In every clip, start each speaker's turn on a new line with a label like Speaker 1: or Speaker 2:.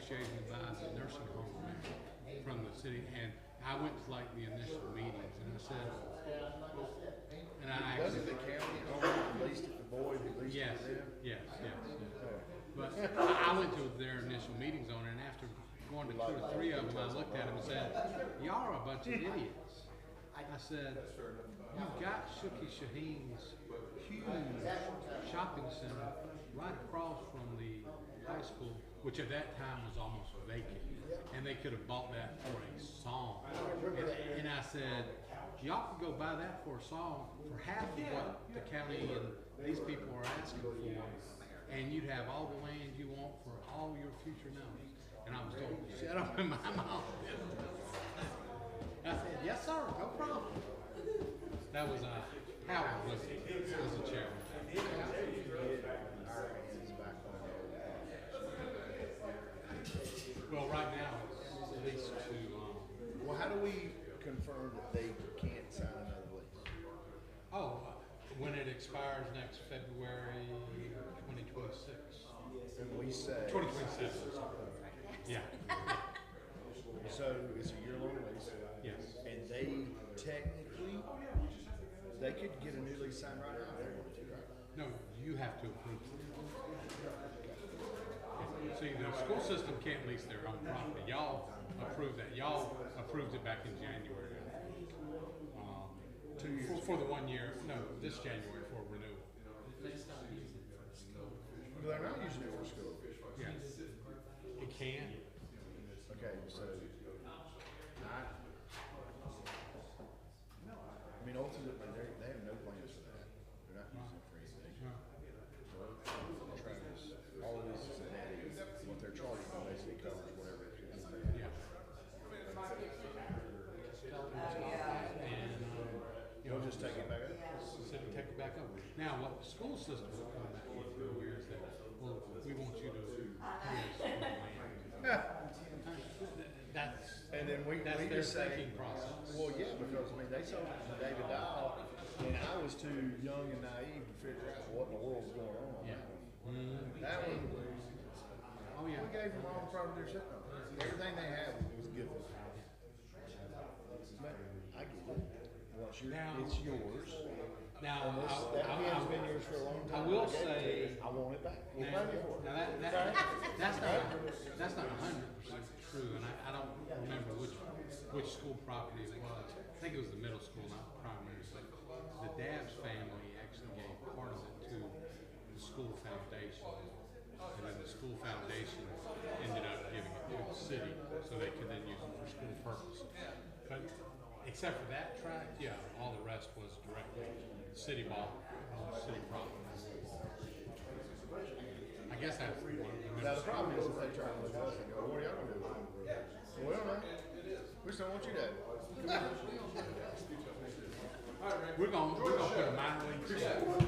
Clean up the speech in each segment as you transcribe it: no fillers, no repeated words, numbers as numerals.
Speaker 1: Association buys a nursing home from the city, and I went to like the initial meetings, and I said, and I
Speaker 2: Doesn't
Speaker 1: actually,
Speaker 2: the county own at least the boy who leased
Speaker 1: yes,
Speaker 2: it to them?
Speaker 1: yes. But I went to their initial meetings on it, and after going to 2 or 3 of them, I looked at them and said, y'all are a bunch of idiots. I said, you've got Shooky Shaheen's huge shopping center right across from the high school, which at that time was almost vacant, and they could have bought that for a song. And I said, y'all could go buy that for a song for half of what the county and these people are asking for, and you'd have all the land you want for all your future notes. And I was told, shut up in my mouth. I said, yes sir, no problem. That was Howard was the chairman. Well, right now it's at least to.
Speaker 2: Well, how do we confirm that they can't sign another lease?
Speaker 1: When it expires next February 2026.
Speaker 2: And we say
Speaker 1: 2027. Yeah.
Speaker 2: So it's a year-long lease.
Speaker 1: Yes.
Speaker 2: And they technically they could get a new lease signed right now if they wanted to, right?
Speaker 1: No, you have to approve it. See, the school system can't lease their own property. Y'all approved that. Y'all approved it back in January.
Speaker 2: 2 years.
Speaker 1: For the 1 year. No, this January for renewal.
Speaker 2: But they're not using it for school.
Speaker 1: Yeah. It can.
Speaker 2: Okay, so I mean, ultimately, they have no plans for that. They're not using it for anything. Travis, all of this is a net. What they're charging basically covers whatever it is.
Speaker 1: Yeah. And
Speaker 2: You'll just take it back up.
Speaker 1: city take it back up. Now, what the school system will come back with is that, well, we want you to pay us for the land.
Speaker 2: And then we
Speaker 1: That's their
Speaker 2: just say,
Speaker 1: thinking process.
Speaker 2: well, yeah, because I mean, they sold it to David Dial, and I was too young and naive to figure out what in the world was going on.
Speaker 1: Yeah.
Speaker 2: That one,
Speaker 1: Oh yeah.
Speaker 2: we gave them all the property they're sitting on. Everything they had was good. But I get it. Once it's yours.
Speaker 1: Now,
Speaker 2: That hand's been yours for a long time.
Speaker 1: I will
Speaker 2: gave it to
Speaker 1: say.
Speaker 2: you. I want it back. We'll
Speaker 1: Now,
Speaker 2: pay me for it.
Speaker 1: that's not 100% true, and I don't remember which school property it was. I think it was the middle school, not the primary. But the Dabbs family actually gave part of it to the school foundation, and then the school foundation ended up giving it to the city so they could then use it for school purposes. But except for that tract, yeah, all the rest was directly city bought, city property. I guess that's one.
Speaker 2: Now the problem is if they try to look at us and go, what are y'all gonna do? Well, man, we just don't want you to.
Speaker 1: We're gonna put a minor league.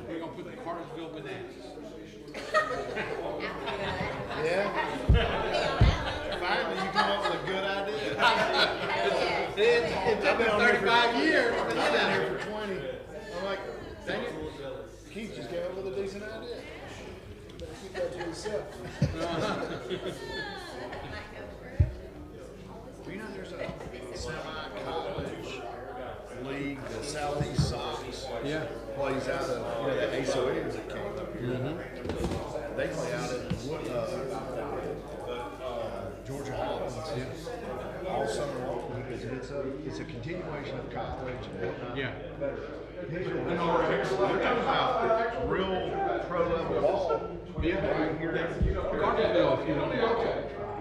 Speaker 1: We're gonna put the Cartersville Bananas.
Speaker 2: Yeah. Finally, you come up with a good idea.
Speaker 1: It took me 35 years.
Speaker 2: I've been here for 20. I'm like, dang it. Keith just came up with a decent idea. You better keep that to yourself. You know, there's a semi-college league, the Southeast Sox.
Speaker 1: Yeah.
Speaker 2: Plays out of, the ASOEs that came up here. They play out at Georgia Highlands all summer long because it's a continuation of college and whatnot.
Speaker 1: Yeah.
Speaker 2: We're talking about real pro level ball.
Speaker 1: Yeah.
Speaker 2: Right here.
Speaker 1: Cartersville, if you don't know.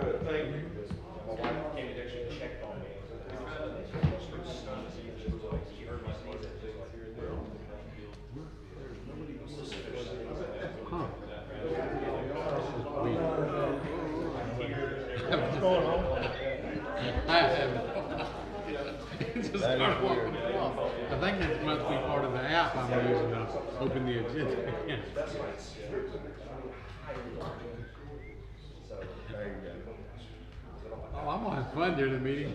Speaker 3: Good, thank you. My wife came and actually checked on me. She heard my sneeze at here and there.
Speaker 1: Huh.
Speaker 2: What's going on?
Speaker 1: I haven't. Just started walking along. I think that must be part of the app I'm using to open the agenda. Yeah.
Speaker 2: There you go.
Speaker 1: Oh, I'm gonna have fun during the meeting.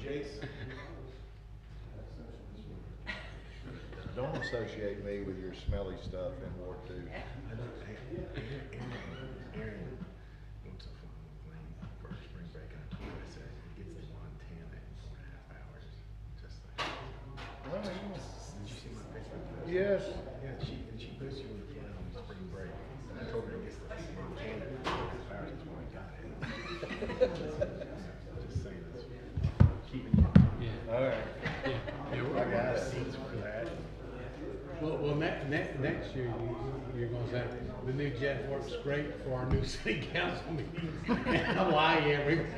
Speaker 3: Jace.
Speaker 2: Don't associate me with your smelly stuff in Ward 2.
Speaker 4: Aaron wants a fun plane for spring break, and I told her, I said, he gets to Montana in 4.5 hours. Just like, did you see my Facebook post?
Speaker 2: Yes.
Speaker 4: Yeah, she posts you on the flight on spring break. And I told her he gets to Montana in 4.5 hours. That's when I got it. Just saying, that's keeping you.
Speaker 1: Yeah.
Speaker 2: All right.
Speaker 1: Yeah.
Speaker 4: I got seats for that.
Speaker 1: Well, next year you're going to say the new jet works great for our new city council meetings in Hawaii every week.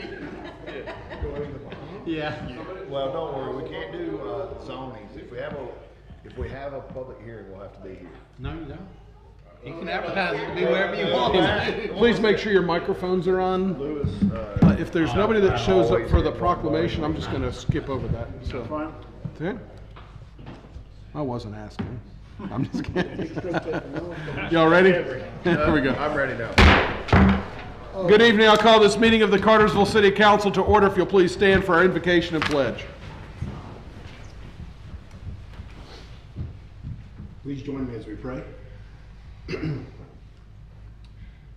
Speaker 4: Going to the Bahamas.
Speaker 1: Yeah.
Speaker 2: Well, don't worry, we can't do zonings. If we have a public hearing, we'll have to be here.
Speaker 1: No, you don't. You can advertise it, do whatever you want.
Speaker 5: Please make sure your microphones are on.
Speaker 2: Lewis,
Speaker 5: If there's nobody that shows up for the proclamation, I'm just gonna skip over that, so.
Speaker 2: fine.
Speaker 5: Okay. I wasn't asking. I'm just kidding. Y'all ready? Here we go.
Speaker 2: I'm ready now.
Speaker 5: Good evening. I'll call this meeting of the Cartersville City Council to order. If you'll please stand for our invocation and pledge.
Speaker 4: Please join me as we pray.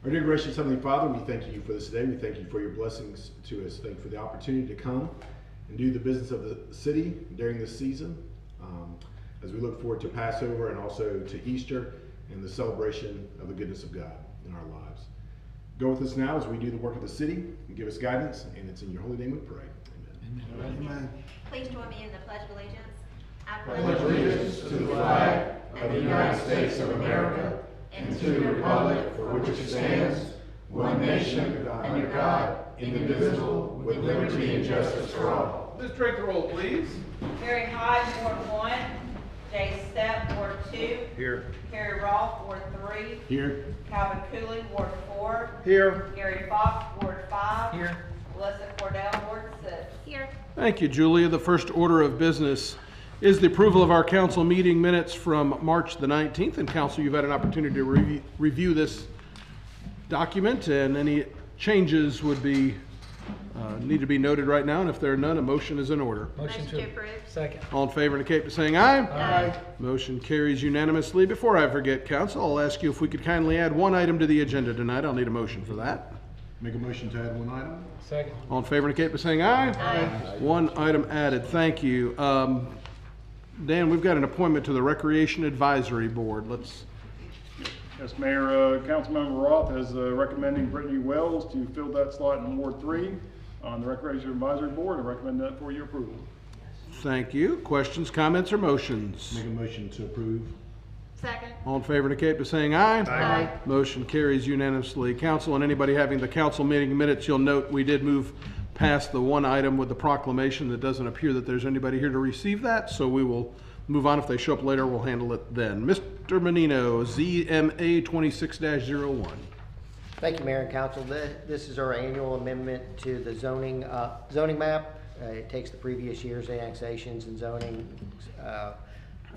Speaker 4: Our dear gracious Heavenly Father, we thank you for this day. We thank you for your blessings to us. Thank you for the opportunity to come and do the business of the city during this season. As we look forward to Passover and also to Easter and the celebration of the goodness of God in our lives. Go with us now as we do the work of the city and give us guidance, and it's in your holy name we pray. Amen.
Speaker 2: Amen.
Speaker 6: Please join me in the Pledge of Allegiance. I
Speaker 7: pledge allegiance to the flag of the United States of America and to the republic for which it stands, one nation, under God, indivisible, with liberty and justice for all.
Speaker 5: Let's take the roll, please.
Speaker 8: Gary Hyde, Ward 1. Jay Stepp, Ward 2.
Speaker 2: Here.
Speaker 8: Carrie Rolfe, Ward 3.
Speaker 4: Here.
Speaker 8: Calvin Cooley, Ward 4.
Speaker 2: Here.
Speaker 8: Gary Fox, Ward 5.
Speaker 5: Here.
Speaker 8: Melissa Cordell, Ward 6.
Speaker 6: Here.
Speaker 5: Thank you, Julia. The first order of business is the approval of our council meeting minutes from March the 19th. And council, you've had an opportunity to review this document, and any changes would be need to be noted right now. And if there are none, a motion is in order.
Speaker 6: Motion to approve.
Speaker 5: Second. All in favor indicate by saying aye.
Speaker 6: Aye.
Speaker 5: Motion carries unanimously. Before I forget, council, I'll ask you if we could kindly add one item to the agenda tonight. I'll need a motion for that.
Speaker 4: Make a motion to add one item.
Speaker 5: Second. All in favor indicate by saying aye.
Speaker 6: Aye.
Speaker 5: One item added. Thank you. Dan, we've got an appointment to the Recreation Advisory Board. Let's.
Speaker 9: Yes, Mayor, Councilmember Roth is recommending Brittany Wells to fill that slot in Ward 3 on the Recreation Advisory Board. I recommend that for your approval.
Speaker 5: Thank you. Questions, comments, or motions?
Speaker 4: Make a motion to approve.
Speaker 6: Second.
Speaker 5: All in favor indicate by saying aye.
Speaker 6: Aye.
Speaker 5: Motion carries unanimously. Council, and anybody having the council meeting minutes, you'll note we did move past the one item with the proclamation. It doesn't appear that there's anybody here to receive that, so we will move on. If they show up later, we'll handle it then. Mr. Menino, ZMA 26-01.
Speaker 10: Thank you, Mayor and Council. This is our annual amendment to the zoning map. It takes the previous year's annexations and zoning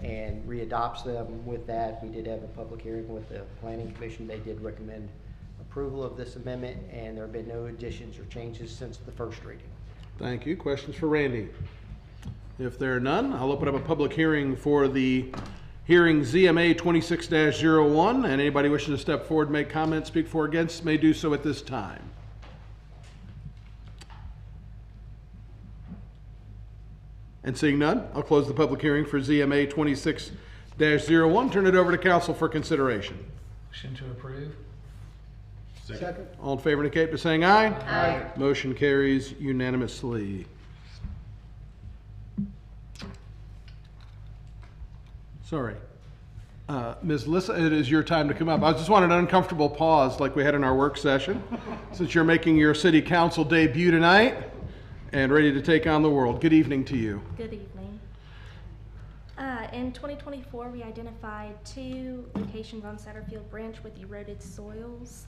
Speaker 10: and readopts them. With that, we did have a public hearing with the Planning Commission. They did recommend approval of this amendment, and there have been no additions or changes since the first reading.
Speaker 5: Thank you. Questions for Randy? If there are none, I'll open up a public hearing for the hearing ZMA 26-01, and anybody wishing to step forward, make comments, speak for or against, may do so at this time. And seeing none, I'll close the public hearing for ZMA 26-01. Turn it over to council for consideration.
Speaker 7: Motion to approve.
Speaker 2: Second.
Speaker 5: All in favor indicate by saying aye.
Speaker 6: Aye.
Speaker 5: Motion carries unanimously. Sorry. Ms. Lissa, it is your time to come up. I just wanted an uncomfortable pause like we had in our work session, since you're making your city council debut tonight and ready to take on the world. Good evening to you.
Speaker 11: Good evening. In 2024, we identified 2 locations on Satterfield Branch with eroded soils.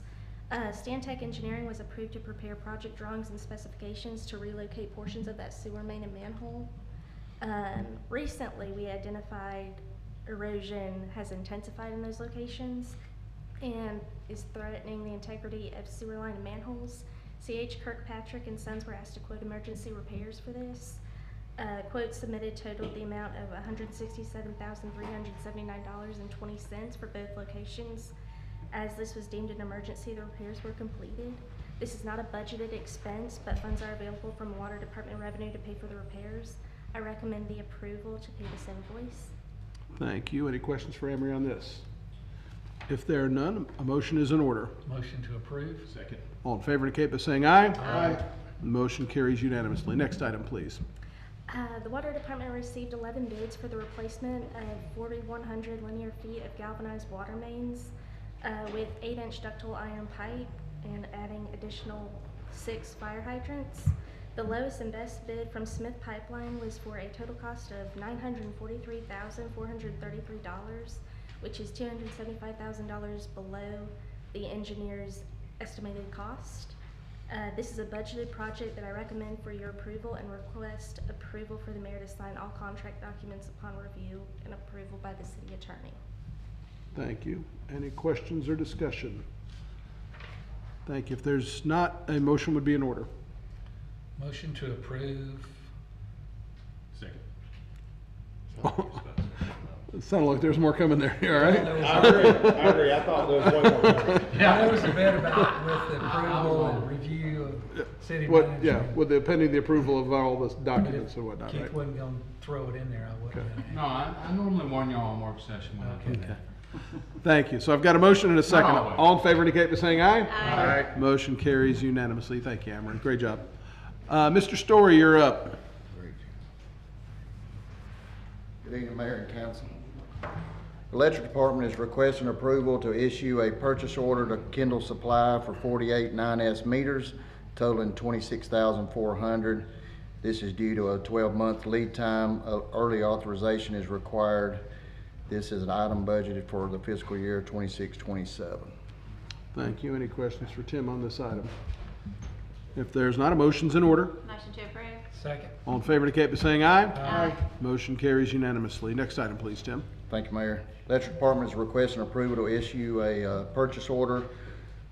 Speaker 11: Stantec Engineering was approved to prepare project drawings and specifications to relocate portions of that sewer main and manhole. Recently, we identified erosion has intensified in those locations and is threatening the integrity of sewer line and manholes. C.H. Kirkpatrick and Sons were asked to quote emergency repairs for this. Quotes submitted totaled the amount of $167,379.20 for both locations. As this was deemed an emergency, the repairs were completed. This is not a budgeted expense, but funds are available from Water Department revenue to pay for the repairs. I recommend the approval to pay this invoice.
Speaker 5: Thank you. Any questions for Emery on this? If there are none, a motion is in order.
Speaker 7: Motion to approve.
Speaker 4: Second.
Speaker 5: All in favor indicate by saying aye.
Speaker 2: Aye.
Speaker 5: The motion carries unanimously. Next item, please.
Speaker 11: The Water Department received 11 bids for the replacement of 4,100 linear feet of galvanized water mains with 8-inch ductile iron pipe and adding additional 6 fire hydrants. The lowest and best bid from Smith Pipeline was for a total cost of $943,433, which is $275,000 below the engineer's estimated cost. This is a budgeted project that I recommend for your approval and request approval for the mayor to sign all contract documents upon review and approval by the city attorney.
Speaker 5: Thank you. Any questions or discussion? Thank you. If there's not, a motion would be in order.
Speaker 7: Motion to approve.
Speaker 4: Second.
Speaker 5: It sounded like there's more coming there. You all right?
Speaker 2: I agree. I thought there was way more.
Speaker 7: Yeah, there was a bit about with the approval and review of city
Speaker 5: What,
Speaker 7: manager.
Speaker 5: yeah, with the pending the approval of all the documents and whatnot,
Speaker 7: Keith
Speaker 5: right?
Speaker 7: wasn't gonna throw it in there, I wasn't.
Speaker 5: Okay.
Speaker 1: No, I normally warn y'all on work session when I do
Speaker 7: Okay.
Speaker 1: that.
Speaker 5: Thank you. So I've got a motion and a second.
Speaker 1: always.
Speaker 5: All in favor indicate by saying aye.
Speaker 6: Aye.
Speaker 5: Motion carries unanimously. Thank you, Amory. Great job. Mr. Story, you're up.
Speaker 12: Good evening, Mayor and Council. The Electric Department is requesting approval to issue a purchase order to Kendall Supply for 48 9S meters totaling $26,400. This is due to a 12-month lead time. Early authorization is required. This is an item budgeted for the fiscal year 26-27.
Speaker 5: Thank you. Any questions for Tim on this item? If there's not, a motion's in order.
Speaker 6: Motion to approve.
Speaker 7: Second.
Speaker 5: All in favor indicate by saying aye.
Speaker 6: Aye.
Speaker 5: Motion carries unanimously. Next item, please, Tim.
Speaker 12: Thank you, Mayor. Electric Department is requesting approval to issue a purchase order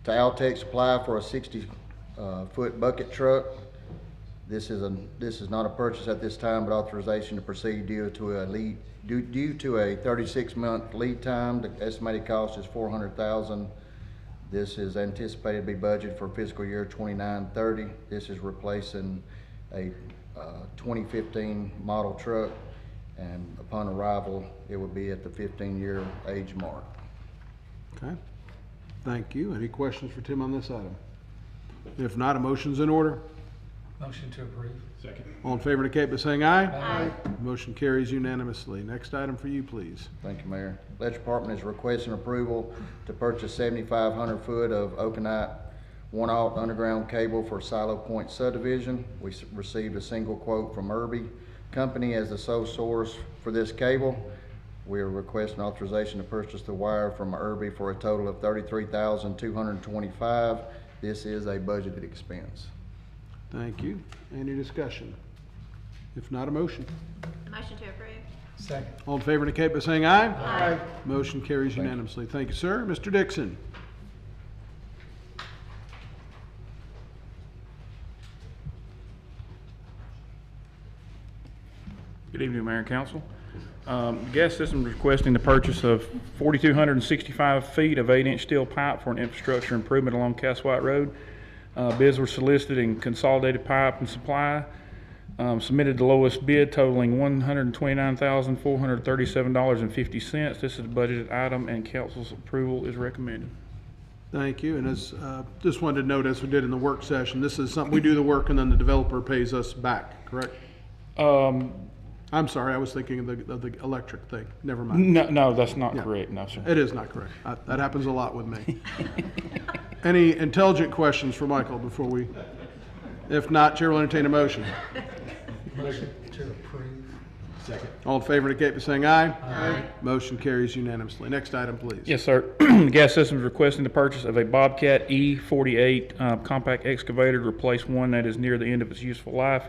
Speaker 12: to Altech Supply for a 60-foot bucket truck. This is not a purchase at this time, but authorization to proceed due to a 36-month lead time. The estimated cost is $400,000. This is anticipated to be budgeted for fiscal year 29-30. This is replacing a 2015 model truck, and upon arrival, it would be at the 15-year age mark.
Speaker 5: Okay. Thank you. Any questions for Tim on this item? If not, a motion's in order.
Speaker 7: Motion to approve.
Speaker 4: Second.
Speaker 5: All in favor indicate by saying aye.
Speaker 6: Aye.
Speaker 5: Motion carries unanimously. Next item for you, please.
Speaker 12: Thank you, Mayor. Electric Department is requesting approval to purchase 7,500 foot of Oconite 1/0 underground cable for Silo Point subdivision. We received a single quote from Irby Company as the sole source for this cable. We are requesting authorization to purchase the wire from Irby for a total of $33,225. This is a budgeted expense.
Speaker 5: Thank you. Any discussion? If not, a motion.
Speaker 6: Motion to approve.
Speaker 7: Second.
Speaker 5: All in favor indicate by saying aye.
Speaker 6: Aye.
Speaker 5: Motion carries unanimously. Thank you, sir. Mr. Dixon.
Speaker 13: Good evening, Mayor and Council. Gas System is requesting the purchase of 4,265 feet of 8-inch steel pipe for an infrastructure improvement along Cass White Road. Bids were solicited in Consolidated Pipe and Supply. Submitted the lowest bid totaling $129,437.50. This is a budgeted item and council's approval is recommended.
Speaker 5: Thank you. And as just wanted to note, as we did in the work session, this is something we do the work and then the developer pays us back, correct? I'm sorry, I was thinking of the electric thing. Never mind.
Speaker 13: No, that's not
Speaker 5: Yeah.
Speaker 13: correct. No, sir.
Speaker 5: It is not correct. That happens a lot with me. Any intelligent questions for Michael before we? If not, Chair will entertain a motion.
Speaker 7: Motion to approve.
Speaker 4: Second.
Speaker 5: All in favor indicate by saying aye. Aye. Motion carries unanimously. Next item, please.
Speaker 13: Yes, sir. Gas System is requesting the purchase of a Bobcat E48 compact excavator to replace one that is near the end of its useful life.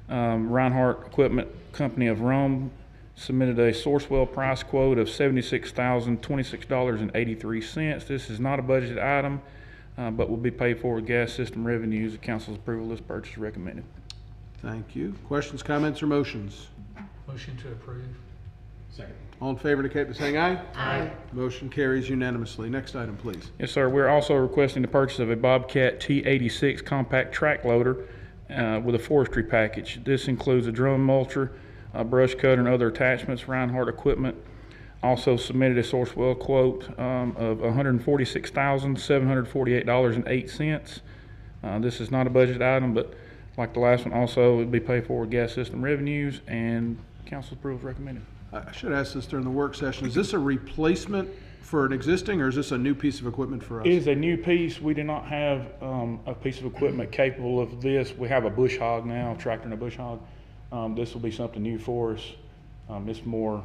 Speaker 13: Reinhardt Equipment Company of Rome submitted a Sourcewell price quote of $76,026.83. This is not a budgeted item, but will be paid for with gas system revenues. The council's approval of this purchase is recommended.
Speaker 5: Thank you. Questions, comments, or motions?
Speaker 7: Motion to approve.
Speaker 4: Second.
Speaker 5: All in favor indicate by saying aye.
Speaker 6: Aye.
Speaker 5: Motion carries unanimously. Next item, please.
Speaker 13: Yes, sir. We're also requesting the purchase of a Bobcat T86 compact track loader with a forestry package. This includes a drum mulcher, a brush cutter, and other attachments. Reinhardt Equipment also submitted a Sourcewell quote of $146,748.08. This is not a budget item, but like the last one, also it would be paid for with gas system revenues, and council approval is recommended.
Speaker 5: I should ask this during the work session. Is this a replacement for an existing, or is this a new piece of equipment for us?
Speaker 13: It is a new piece. We do not have a piece of equipment capable of this. We have a bush hog now, a tractor and a bush hog. This will be something new for us. It's more,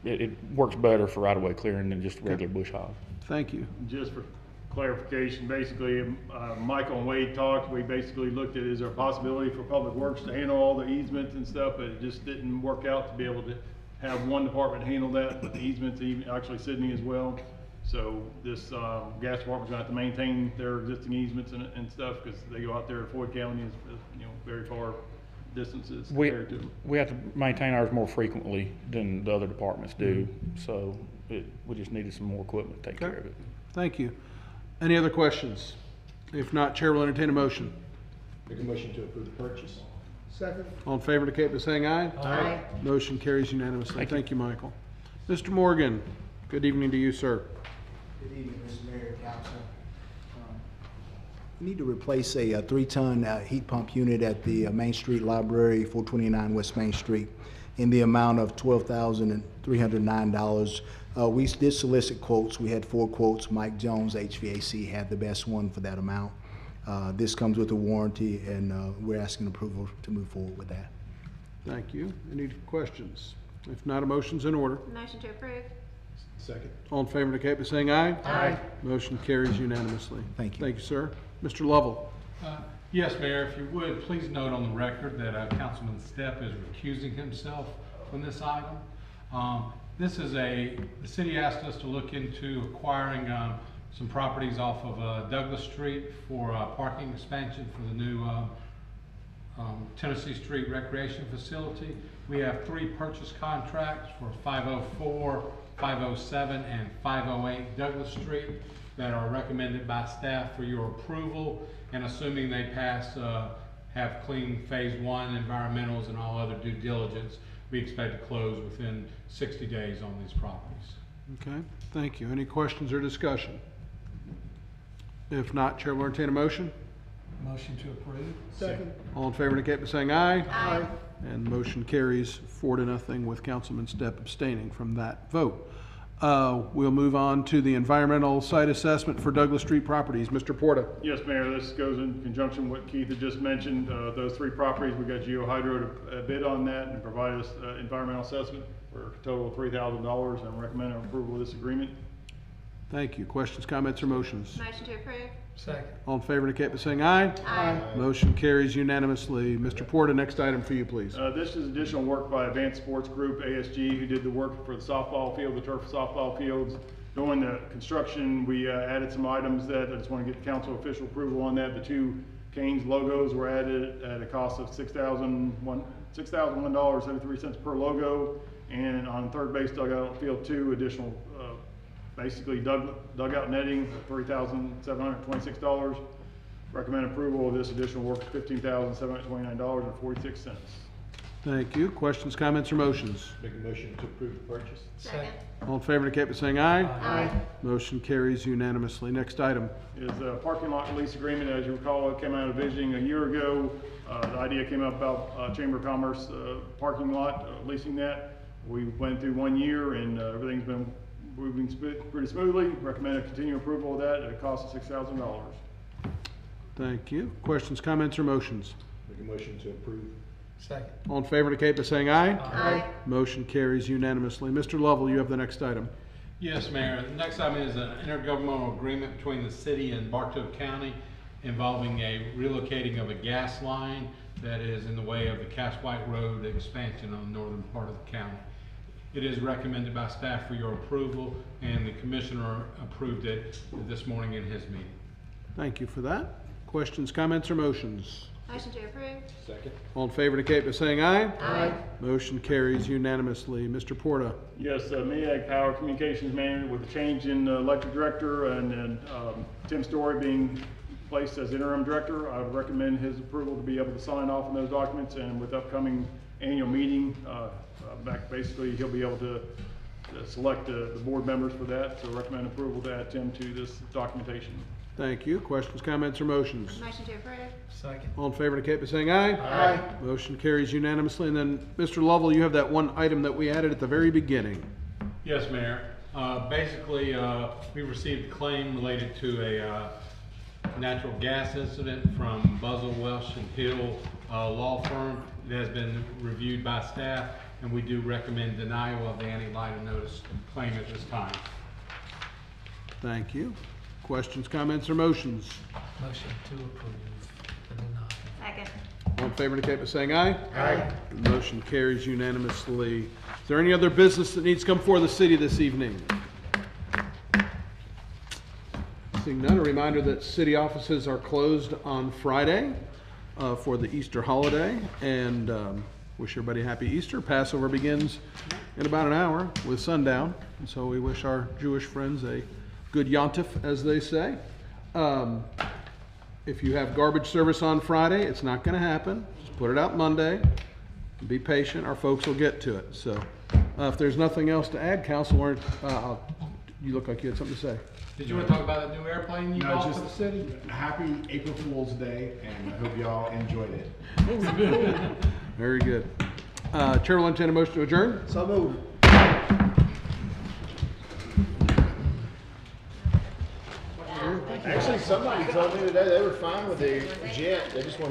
Speaker 13: it works better for right-of-way clearing than just regular bush hog.
Speaker 5: Thank you.
Speaker 9: Just for clarification, basically, Michael and Wade talked, we basically looked at, is there a possibility for Public Works to handle all the easements and stuff, but it just didn't work out to be able to have one department handle that, but the easements, actually Sydney as well. So this gas department's gonna have to maintain their existing easements and stuff, because they go out there to Floyd County, very far distances compared to.
Speaker 13: We have to maintain ours more frequently than the other departments do, so we just needed some more equipment to take care of it.
Speaker 5: Thank you. Any other questions? If not, Chair will entertain a motion.
Speaker 4: Make a motion to approve the purchase.
Speaker 2: Second.
Speaker 5: All in favor indicate by saying aye.
Speaker 6: Aye.
Speaker 5: Motion carries unanimously. Thank you, Michael. Mr. Morgan, good evening to you, sir.
Speaker 14: Good evening, Mr. Mayor and Council. We need to replace a 3-ton heat pump unit at the Main Street Library, 429 West Main Street, in the amount of $12,309. We did solicit quotes. We had 4 quotes. Mike Jones, HVAC, had the best one for that amount. This comes with a warranty, and we're asking approval to move forward with that.
Speaker 5: Thank you. Any questions? If not, a motion's in order.
Speaker 6: Motion to approve.
Speaker 4: Second.
Speaker 5: All in favor indicate by saying aye.
Speaker 6: Aye.
Speaker 5: Motion carries unanimously.
Speaker 14: Thank you.
Speaker 5: Thank you, sir. Mr. Lovell.
Speaker 1: Yes, Mayor, if you would, please note on the record that Councilman Stepp is recusing himself from this item. This is the city asked us to look into acquiring some properties off of Douglas Street for parking expansion for the new Tennessee Street Recreation Facility. We have 3 purchase contracts for 504, 507, and 508 Douglas Street that are recommended by staff for your approval, and assuming they pass, have clean phase 1 environmentals and all other due diligence, we expect to close within 60 days on these properties.
Speaker 5: Okay, thank you. Any questions or discussion? If not, Chair will entertain a motion.
Speaker 2: Motion to approve. Second.
Speaker 5: All in favor indicate by saying aye.
Speaker 6: Aye.
Speaker 5: And motion carries 4-0 with Councilman Stepp abstaining from that vote. We'll move on to the environmental site assessment for Douglas Street properties. Mr. Porta.
Speaker 9: Yes, Mayor, this goes in conjunction with what Keith had just mentioned. Those 3 properties, we got GeoHydro to bid on that and provide us environmental assessment for a total of $3,000, and recommend approval of this agreement.
Speaker 5: Thank you. Questions, comments, or motions?
Speaker 6: Motion to approve.
Speaker 2: Second.
Speaker 5: All in favor indicate by saying aye.
Speaker 6: Aye.
Speaker 5: Motion carries unanimously. Mr. Porta, next item for you, please.
Speaker 9: This is additional work by Advanced Sports Group, ASG, who did the work for the softball field, the turf softball fields. During the construction, we added some items that I just want to get the council official approval on that. The 2 Canes logos were added at a cost of $6,001.73 per logo. And on third base dugout field 2, additional basically dugout netting, $3,726. Recommend approval of this additional work, $15,729.46.
Speaker 5: Thank you. Questions, comments, or motions?
Speaker 4: Make a motion to approve the purchase.
Speaker 6: Second.
Speaker 5: All in favor indicate by saying aye.
Speaker 6: Aye.
Speaker 5: Motion carries unanimously. Next item.
Speaker 9: Is a parking lot lease agreement. As you recall, it came out of visiting a year ago. The idea came up about Chamber of Commerce parking lot, leasing that. We went through 1 year, and everything's been moving pretty smoothly. Recommend a continued approval of that at a cost of $6,000.
Speaker 5: Thank you. Questions, comments, or motions?
Speaker 4: Make a motion to approve.
Speaker 2: Second.
Speaker 5: All in favor indicate by saying aye.
Speaker 6: Aye.
Speaker 5: Motion carries unanimously. Mr. Lovell, you have the next item.
Speaker 1: Yes, Mayor. The next item is an intergovernmental agreement between the city and Bartow County involving relocating of a gas line that is in the way of the Cass White Road expansion on the northern part of the county. It is recommended by staff for your approval, and the commissioner approved it this morning in his meeting.
Speaker 5: Thank you for that. Questions, comments, or motions?
Speaker 6: Motion to approve.
Speaker 4: Second.
Speaker 5: All in favor indicate by saying aye.
Speaker 6: Aye.
Speaker 5: Motion carries unanimously. Mr. Porta.
Speaker 9: Yes, MEAG Power Communications Manager with the change in electric director and Tim Story being placed as interim director, I would recommend his approval to be able to sign off on those documents, and with upcoming annual meeting, basically he'll be able to select the board members for that, so recommend approval to add Tim to this documentation.
Speaker 5: Thank you. Questions, comments, or motions?
Speaker 6: Motion to approve.
Speaker 2: Second.
Speaker 5: All in favor indicate by saying aye.
Speaker 2: Aye.
Speaker 5: Motion carries unanimously. And then, Mr. Lovell, you have that one item that we added at the very beginning.
Speaker 1: Yes, Mayor. Basically, we received a claim related to a natural gas incident from Buzzell, Welsh and Hill law firm. It has been reviewed by staff, and we do recommend denial of the anti-lighter notice claim at this time.
Speaker 5: Thank you. Questions, comments, or motions?
Speaker 2: Motion to approve.
Speaker 6: Second.
Speaker 5: All in favor indicate by saying aye.
Speaker 2: Aye.
Speaker 5: Motion carries unanimously. Is there any other business that needs to come before the city this evening? Seeing none, a reminder that city offices are closed on Friday for the Easter holiday, and wish everybody a happy Easter. Passover begins in about an hour with sundown, and so we wish our Jewish friends a good yontif, as they say. If you have garbage service on Friday, it's not going to happen. Just put it out Monday. Be patient. Our folks will get to it. So if there's nothing else to add, Council, you look like you had something to say.
Speaker 1: Did you want to talk about the new airplane you bought for the city?
Speaker 4: Happy April Fool's Day, and I hope you all enjoyed it.
Speaker 5: Very good. Chair will entertain a motion to adjourn.
Speaker 2: So moved. Actually, somebody told me today they were fine with the jet. They just wanted